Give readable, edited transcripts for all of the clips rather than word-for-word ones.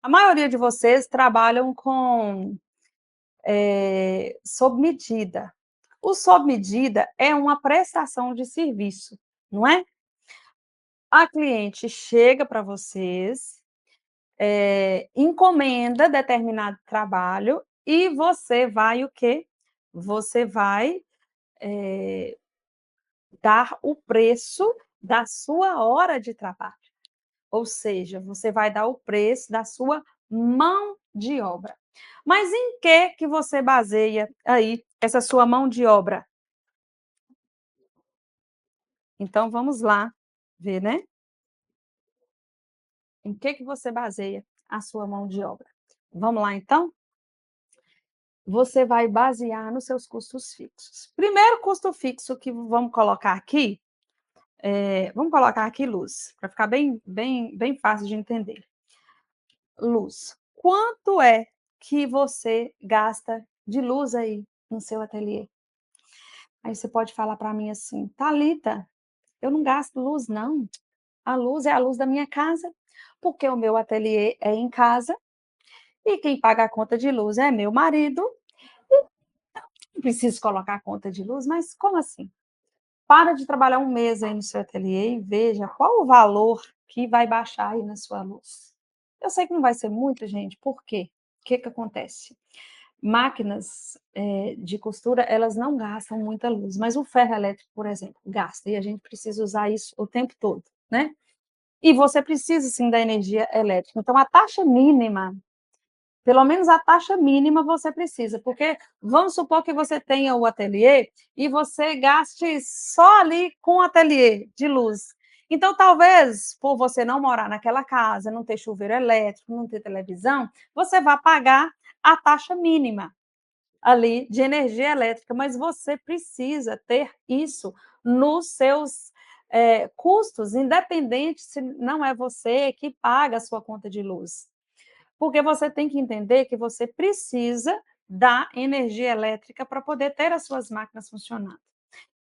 A maioria de vocês trabalham com, sob medida. O sob medida é uma prestação de serviço, não é? A cliente chega para vocês, encomenda determinado trabalho e você vai o quê? Você vai, eh, dar o preço da sua hora de trabalho. Ou seja, você vai dar o preço da sua mão de obra. Mas em que você baseia aí essa sua mão de obra? Então vamos lá ver, né, em que você baseia a sua mão de obra. Vamos lá então? Você vai basear nos seus custos fixos. Primeiro custo fixo que vamos colocar aqui, vamos colocar aqui luz, para ficar bem fácil de entender. Luz. Quanto é que você gasta de luz aí no seu ateliê? Aí você pode falar para mim assim: "Thalita, eu não gasto luz não, a luz é a luz da minha casa, porque o meu ateliê é em casa e quem paga a conta de luz é meu marido, não preciso colocar a conta de luz", mas como assim? Para de trabalhar um mês aí no seu ateliê e veja qual o valor que vai baixar aí na sua luz. Eu sei que não vai ser muito, gente, por quê? O que que acontece? Máquinas, de costura, elas não gastam muita luz, mas o ferro elétrico, por exemplo, gasta, e a gente precisa usar isso o tempo todo, né. E você precisa sim da energia elétrica, então a taxa mínima, pelo menos a taxa mínima você precisa, porque vamos supor que você tenha o ateliê e você gaste só ali com o ateliê de luz. Então talvez, por você não morar naquela casa, não ter chuveiro elétrico, não ter televisão, você vá pagar a taxa mínima ali de energia elétrica, mas você precisa ter isso nos seus, custos, independente se não é você que paga a sua conta de luz. Porque você tem que entender que você precisa da energia elétrica para poder ter as suas máquinas funcionando.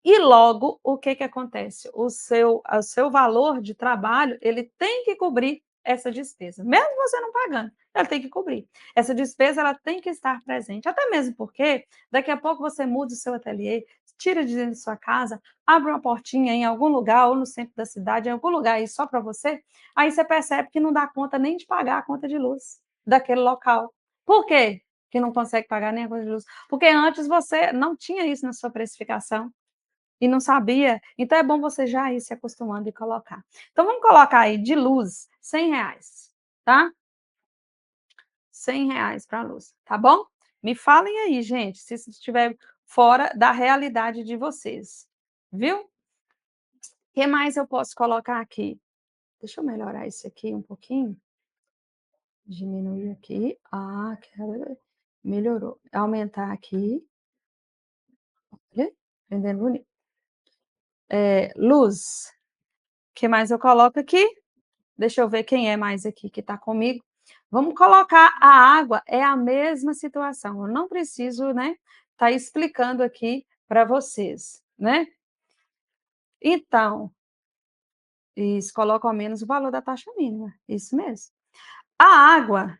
E logo, o que que acontece? O seu valor de trabalho, ele tem que cobrir essa despesa, mesmo você não pagando, ela tem que cobrir. Essa despesa, ela tem que estar presente, até mesmo porque daqui a pouco você muda o seu ateliê, tira de dentro de sua casa, abre uma portinha em algum lugar, ou no centro da cidade, em algum lugar aí só para você, aí você percebe que não dá conta nem de pagar a conta de luz daquele local. Por quê que não consegue pagar nem a conta de luz? Porque antes você não tinha isso na sua precificação. E não sabia? Então é bom você já ir se acostumando e colocar. Então vamos colocar aí de luz R$ 100, tá? R$ 100 para a luz, tá bom? Me falem aí, gente, se isso estiver fora da realidade de vocês, viu? O que mais eu posso colocar aqui? Deixa eu melhorar isso aqui um pouquinho, diminuir aqui. Ah, melhorou. Aumentar aqui, olha, prendendo bonito. Luz, o que mais eu coloco aqui? Deixa eu ver quem é mais aqui que está comigo. Vamos colocar a água, é a mesma situação, eu não preciso, né, tá explicando aqui para vocês, né. Então, isso, coloca ao menos o valor da taxa mínima, isso mesmo. A água,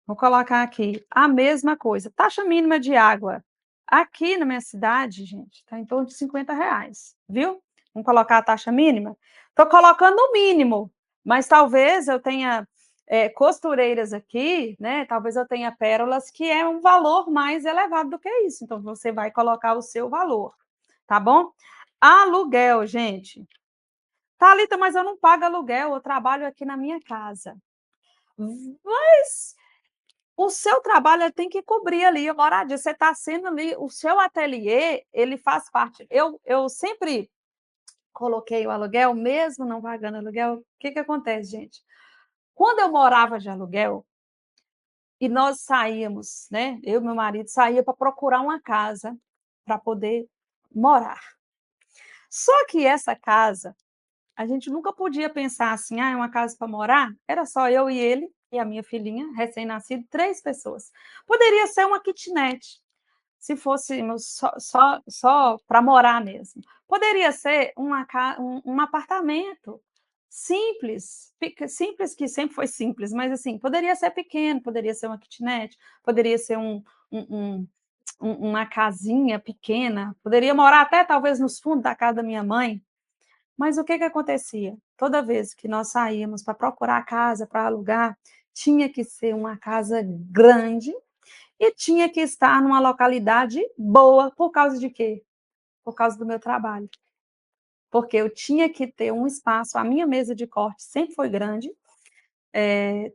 vou colocar aqui, a mesma coisa, taxa mínima de água. Aqui na minha cidade, gente, está em torno de R$ 50, viu. Vamos colocar a taxa mínima? Estou colocando o mínimo, mas talvez eu tenha, costureiras aqui, né, talvez eu tenha pérolas que é um valor mais elevado do que isso, então você vai colocar o seu valor, tá bom? Aluguel, gente. "Thalita, mas eu não pago aluguel, eu trabalho aqui na minha casa". Mas o seu trabalho, ele tem que cobrir ali a moradia, você está sendo ali o seu ateliê, ele faz parte, eu sempre coloquei o aluguel, mesmo não pagando aluguel, o que que acontece, gente? Quando eu morava de aluguel, e nós saíamos, né, eu e meu marido saía para procurar uma casa para poder morar. Só que essa casa, a gente nunca podia pensar assim: "Ah, é uma casa para morar", era só eu e ele e a minha filhinha recém-nascida, 3 pessoas. Poderia ser uma kitnet, se fôssemos só para morar mesmo. Poderia ser um apartamento, simples, simples que sempre foi simples, mas assim, poderia ser pequeno, poderia ser uma kitnet, poderia ser um um uma casinha pequena, poderia morar até talvez nos fundos da casa da minha mãe, mas o que que acontecia? Toda vez que nós saíamos para procurar casa para alugar, tinha que ser uma casa grande e tinha que estar numa localidade boa, por causa de quê? Por causa do meu trabalho. Porque eu tinha que ter um espaço, a minha mesa de corte sempre foi grande,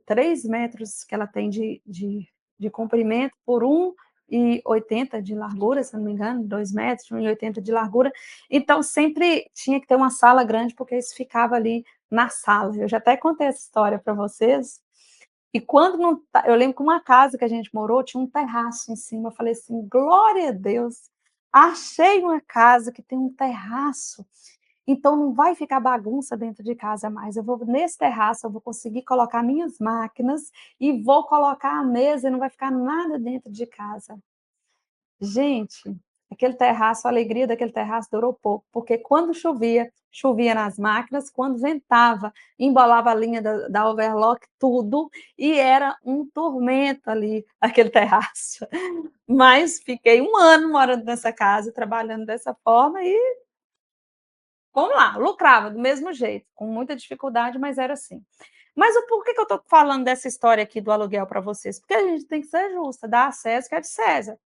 3 metros que ela tem de comprimento por 1,80 de largura, se não me engano, 2 metros, 1,80 de largura. Então, sempre tinha que ter uma sala grande, porque isso ficava ali na sala. Eu já até contei essa história para vocês. E quando não tá, eu lembro que uma casa que a gente morou tinha um terraço em cima. Eu falei assim: glória a Deus, achei uma casa que tem um terraço, então não vai ficar bagunça dentro de casa mais. Eu vou nesse terraço, eu vou conseguir colocar minhas máquinas e vou colocar a mesa e não vai ficar nada dentro de casa. Gente, aquele terraço, a alegria daquele terraço durou pouco, porque quando chovia, chovia nas máquinas, quando ventava, embolava a linha da overlock, tudo, e era um tormento ali, aquele terraço. Mas fiquei 1 ano morando nessa casa, trabalhando dessa forma e vamos lá, lucrava do mesmo jeito, com muita dificuldade, mas era assim. Mas o porquê que eu estou falando dessa história aqui do aluguel para vocês? Porque a gente tem que ser justa, dar a César o que é de César.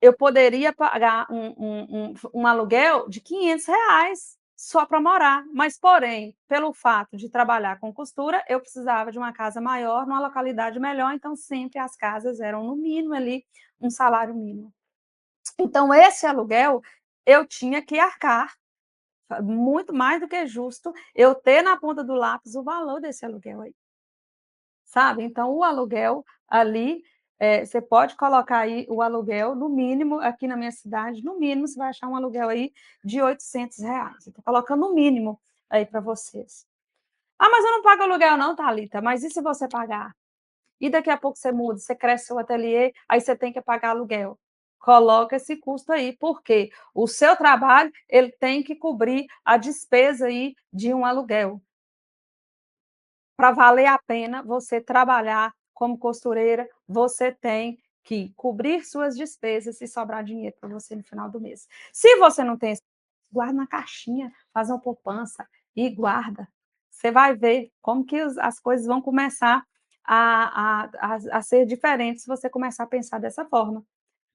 Eu poderia pagar um aluguel de R$ 500 só para morar, mas porém, pelo fato de trabalhar com costura, eu precisava de uma casa maior, numa localidade melhor, então sempre as casas eram no mínimo ali, um salário mínimo. Então esse aluguel, eu tinha que arcar, muito mais do que justo eu ter na ponta do lápis o valor desse aluguel aí. Sabe, então o aluguel ali, você pode colocar aí o aluguel no mínimo, aqui na minha cidade, no mínimo você vai achar um aluguel aí de R$ 800. Eu tô colocando o mínimo aí para vocês. "Ah, mas eu não pago aluguel não, Thalita", mas e se você pagar? E daqui a pouco você muda, você cresce seu ateliê, aí você tem que pagar aluguel. Coloca esse custo aí, porque o seu trabalho, ele tem que cobrir a despesa aí de um aluguel. Para valer a pena você trabalhar como costureira, você tem que cobrir suas despesas e sobrar dinheiro para você no final do mês. Se você não tem, guarda na caixinha, faz uma poupança e guarda. Você vai ver como que as coisas vão começar a ser diferentes se você começar a pensar dessa forma.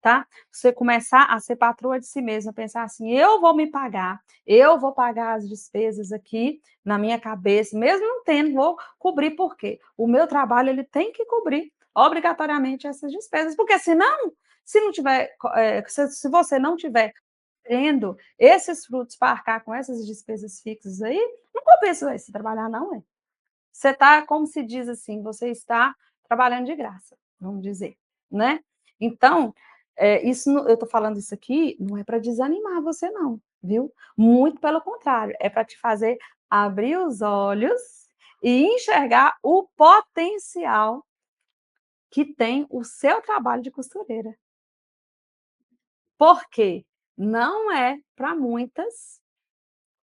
Tá? Você começar a ser patroa de si mesma, pensar assim: "Eu vou me pagar, eu vou pagar as despesas aqui na minha cabeça, mesmo não tendo, vou cobrir, por quê? O meu trabalho ele tem que cobrir obrigatoriamente essas despesas, porque senão, se não tiver se você não tiver tendo esses frutos para arcar com essas despesas fixas aí, não compensa esse trabalhar não, é. Você está, como se diz assim, você está trabalhando de graça, vamos dizer, né. Então, isso não, eu estou falando isso aqui, não é para desanimar você não, viu. Muito pelo contrário, é para te fazer abrir os olhos e enxergar o potencial que tem o seu trabalho de costureira. Porque não é para muitas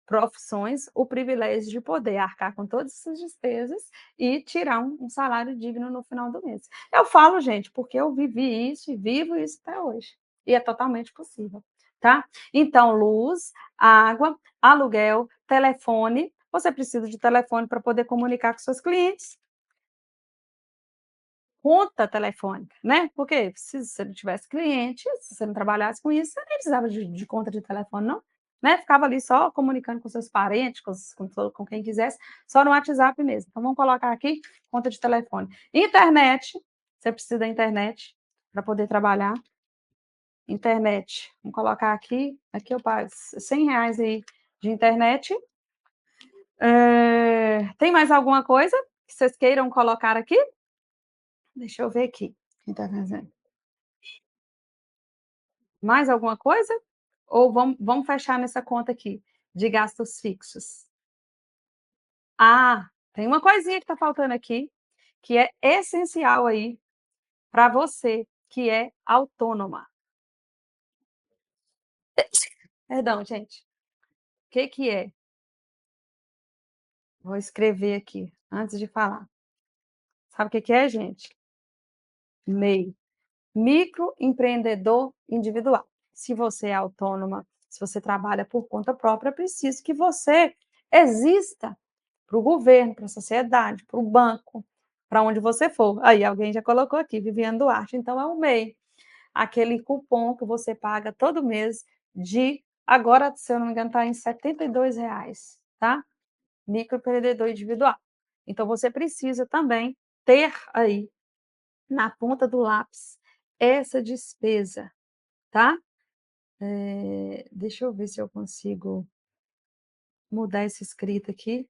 profissões o privilégio de poder arcar com todas essas despesas e tirar um salário digno no final do mês. Eu falo, gente, porque eu vivi isso e vivo isso até hoje, e é totalmente possível, tá. Então luz, água, aluguel, telefone, você precisa de telefone para poder comunicar com seus clientes. Conta telefônica, né, porque se você não tivesse cliente, se você não trabalhasse com isso, você nem precisava de conta de telefone não, né, ficava ali só comunicando com seus parentes, com quem quisesse, só no WhatsApp mesmo. Então vamos colocar aqui, conta de telefone. Internet, você precisa da internet para poder trabalhar. Internet, vamos colocar aqui eu pago R$ 100 aí de internet. Tem mais alguma coisa que vocês queiram colocar aqui? Deixa eu ver aqui, quem está fazendo. Mais alguma coisa? Ou vamos fechar nessa conta aqui, de gastos fixos? Ah, tem uma coisinha que está faltando aqui, que é essencial aí para você que é autônoma. Perdão, gente. O que que é? Vou escrever aqui, antes de falar. Sabe o que que é, gente? MEI, microempreendedor individual. Se você é autônoma, se você trabalha por conta própria, é preciso que você exista para o governo, para a sociedade, para o banco, para onde você for. Aí alguém já colocou aqui, Viviane Duarte, então é o MEI, aquele cupom que você paga todo mês de agora, se eu não me engano, está em R$ 72, tá? Microempreendedor individual. Então você precisa também ter aí na ponta do lápis essa despesa, tá? Deixa eu ver se eu consigo mudar esse escrito aqui.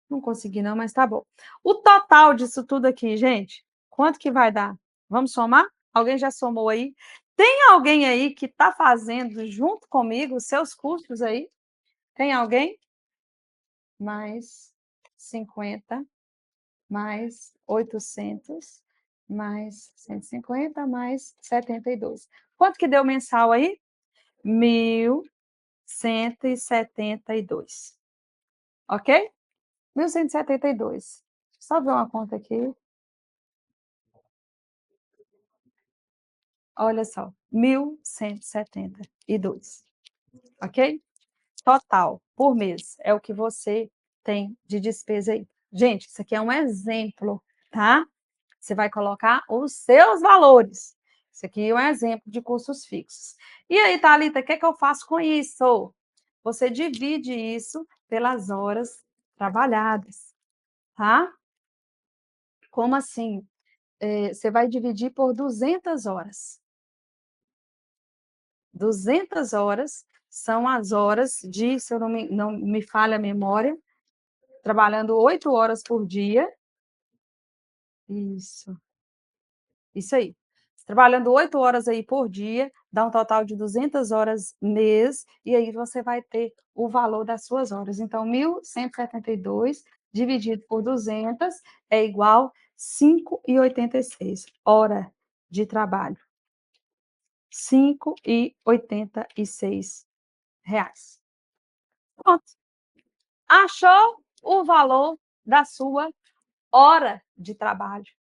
Não consegui não, mas tá bom. O total disso tudo aqui, gente, quanto que vai dar? Vamos somar? Alguém já somou aí? Tem alguém aí que está fazendo junto comigo os seus custos aí? Tem alguém? Mais 50, mais 800, mais 150, mais 72. Quanto que deu mensal aí? 1.172, ok? 1.172. Só ver uma conta aqui. Olha só, 1.172, ok? Total, por mês, é o que você tem de despesa aí. Gente, isso aqui é um exemplo, tá? Você vai colocar os seus valores. Isso aqui é um exemplo de custos fixos. E aí, Thalita, o que é que eu faço com isso? Você divide isso pelas horas trabalhadas, tá? Como assim? Você vai dividir por 200 horas. 200 horas são as horas de, se eu não me falha a memória, trabalhando 8 horas por dia. Isso aí. Trabalhando 8 horas aí por dia, dá um total de 200 horas mês, e aí você vai ter o valor das suas horas. Então, 1.172 dividido por 200 é igual 5,86 hora de trabalho. 5,86 reais. Pronto. Achou o valor da sua hora de trabalho.